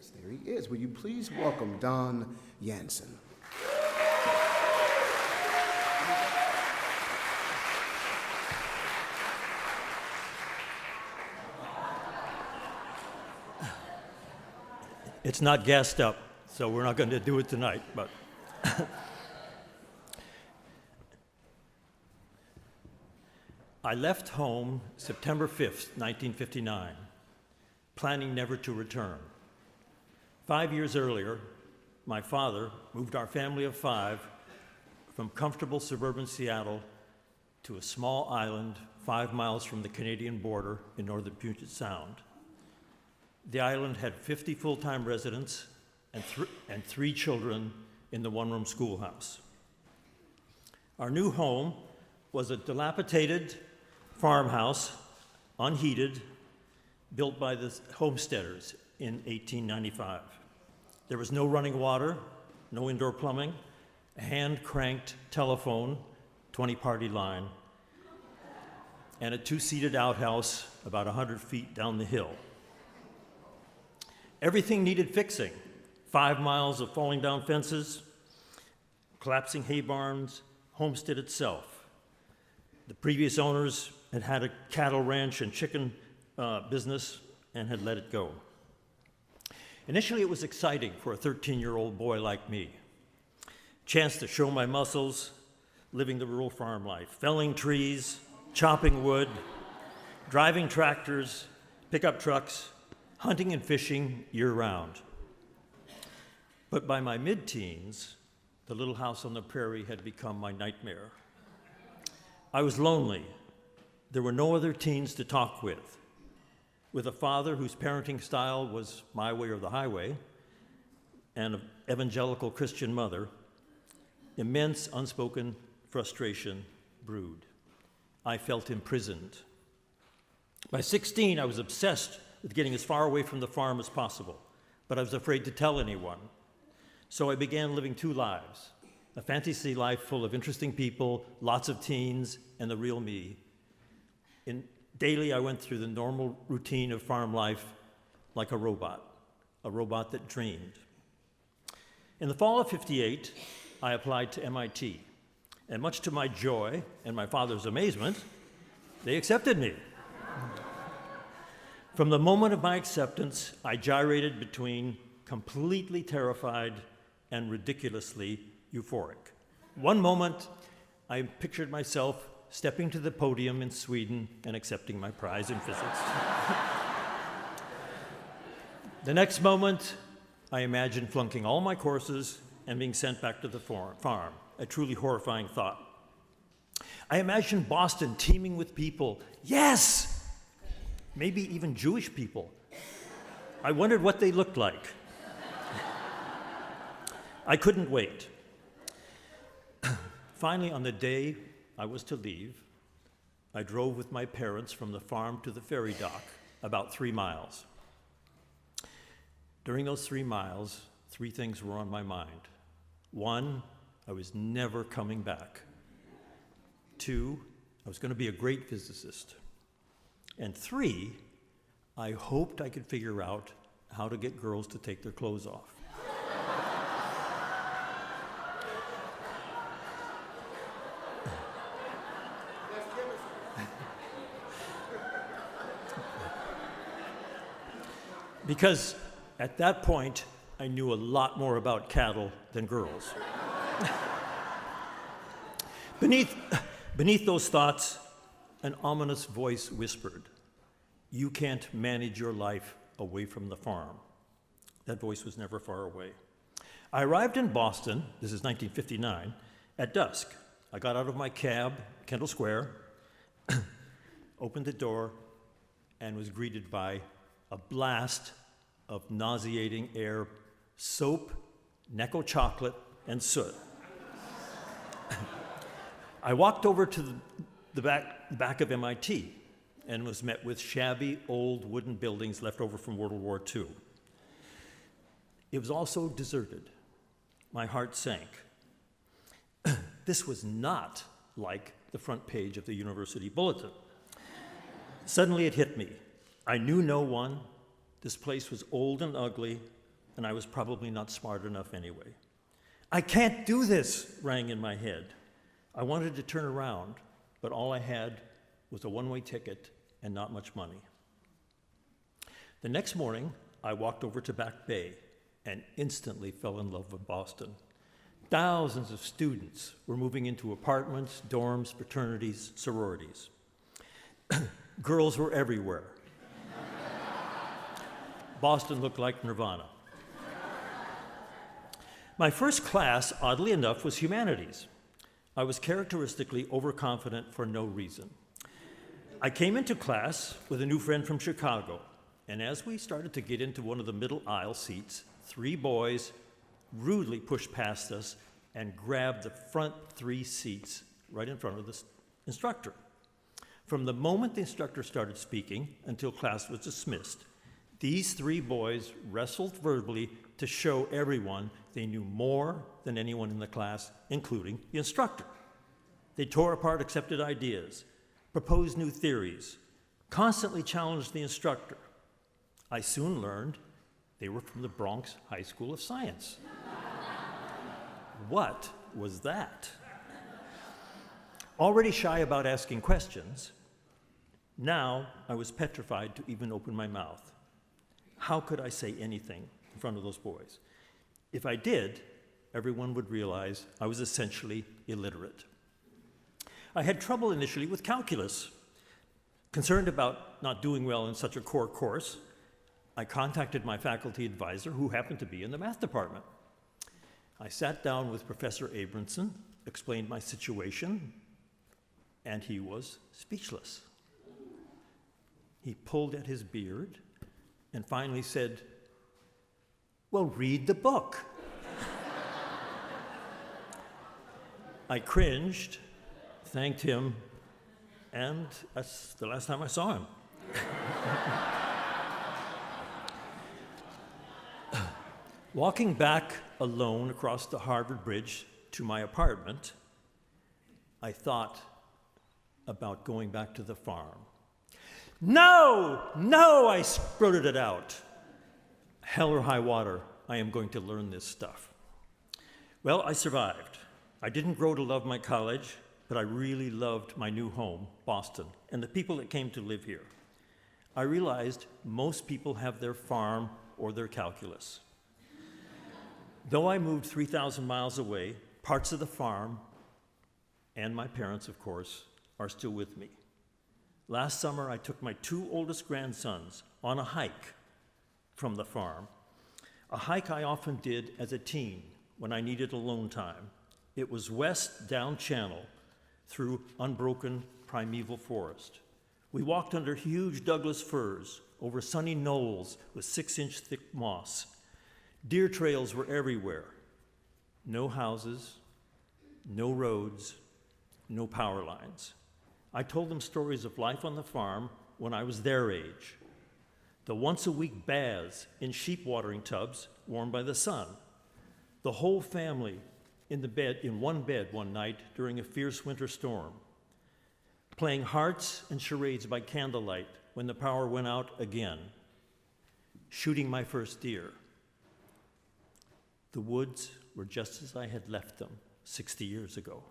Yes, there he is. Will you please welcome Don Yansen? It's not gassed up, so we're not going to do it tonight, but I left home September 5th, 1959, planning never to return. 5 years earlier, my father moved our family of five from comfortable suburban Seattle to a small island 5 miles from the Canadian border in northern Puget Sound. The island had 50 full-time residents and three children in the one-room schoolhouse. Our new home was a dilapidated farmhouse, unheated, built by the homesteaders in 1895. There was no running water, no indoor plumbing, a hand-cranked telephone, 20-party line, and a two-seated outhouse about 100 feet down the hill. Everything needed fixing. 5 miles of falling down fences, collapsing hay barns, homestead itself. The previous owners had had a cattle ranch and chicken business and had let it go. Initially, it was exciting for a 13-year-old boy like me. Chance to show my muscles, living the rural farm life, felling trees, chopping wood, driving tractors, pickup trucks, hunting and fishing year-round. But by my mid-teens, the little house on the prairie had become my nightmare. I was lonely. There were no other teens to talk with. With a father whose parenting style was my way or the highway, and an evangelical Christian mother, immense unspoken frustration brewed. I felt imprisoned. By 16, I was obsessed with getting as far away from the farm as possible, but I was afraid to tell anyone. So I began living two lives, a fantasy life full of interesting people, lots of teens, and the real me. Daily, I went through the normal routine of farm life like a robot that dreamed. In the fall of '58, I applied to MIT, and much to my joy and my father's amazement, they accepted me. From the moment of my acceptance, I gyrated between completely terrified and ridiculously euphoric. One moment, I pictured myself stepping to the podium in Sweden and accepting my prize in physics. The next moment, I imagined flunking all my courses and being sent back to the farm, a truly horrifying thought. I imagined Boston teeming with people. Yes! Maybe even Jewish people. I wondered what they looked like. I couldn't wait. Finally, on the day I was to leave, I drove with my parents from the farm to the ferry dock, about 3 miles. During those 3 miles, 3 things were on my mind. 1, I was never coming back. 2, I was going to be a great physicist. And 3, I hoped I could figure out how to get girls to take their clothes off. Because at that point, I knew a lot more about cattle than girls. Beneath those thoughts, an ominous voice whispered, "You can't manage your life away from the farm." That voice was never far away. I arrived in Boston, this is 1959, at dusk. I got out of my cab, Kendall Square, opened the door, and was greeted by a blast of nauseating air, soap, Necco chocolate, and soot. I walked over to the back of MIT and was met with shabby old wooden buildings left over from World War II. It was also deserted. My heart sank. This was not like the front page of the university bulletin. Suddenly it hit me. I knew no one. This place was old and ugly, and I was probably not smart enough anyway. "I can't do this," rang in my head. I wanted to turn around, but all I had was a one-way ticket and not much money. The next morning, I walked over to Back Bay and instantly fell in love with Boston. Thousands of students were moving into apartments, dorms, fraternities, sororities. Girls were everywhere. Boston looked like Nirvana. My first class, oddly enough, was humanities. I was characteristically overconfident for no reason. I came into class with a new friend from Chicago, and as we started to get into one of the middle aisle seats, 3 boys rudely pushed past us and grabbed the front 3 seats right in front of the instructor. From the moment the instructor started speaking until class was dismissed, these 3 boys wrestled verbally to show everyone they knew more than anyone in the class, including the instructor. They tore apart accepted ideas, proposed new theories, constantly challenged the instructor. I soon learned they were from the Bronx High School of Science. What was that? Already shy about asking questions, now I was petrified to even open my mouth. How could I say anything in front of those boys? If I did, everyone would realize I was essentially illiterate. I had trouble initially with calculus. Concerned about not doing well in such a core course, I contacted my faculty advisor, who happened to be in the math department. I sat down with Professor Abramson, explained my situation, and he was speechless. He pulled at his beard and finally said, "Well, read the book." I cringed, thanked him, and that's the last time I saw him. Walking back alone across the Harvard Bridge to my apartment, I thought about going back to the farm. No, I spurted it out. Hell or high water, I am going to learn this stuff. Well, I survived. I didn't grow to love my college, but I really loved my new home, Boston, and the people that came to live here. I realized most people have their farm or their calculus. Though I moved 3,000 miles away, parts of the farm, and my parents, of course, are still with me. Last summer, I took my 2 oldest grandsons on a hike from the farm, a hike I often did as a teen when I needed alone time. It was west down channel through unbroken primeval forest. We walked under huge Douglas firs over sunny knolls with 6-inch thick moss. Deer trails were everywhere. No houses, no roads, no power lines. I told them stories of life on the farm when I was their age. The once-a-week baths in sheep watering tubs warmed by the sun. The whole family in one bed one night during a fierce winter storm. Playing hearts and charades by candlelight when the power went out again. Shooting my first deer. The woods were just as I had left them 60 years ago.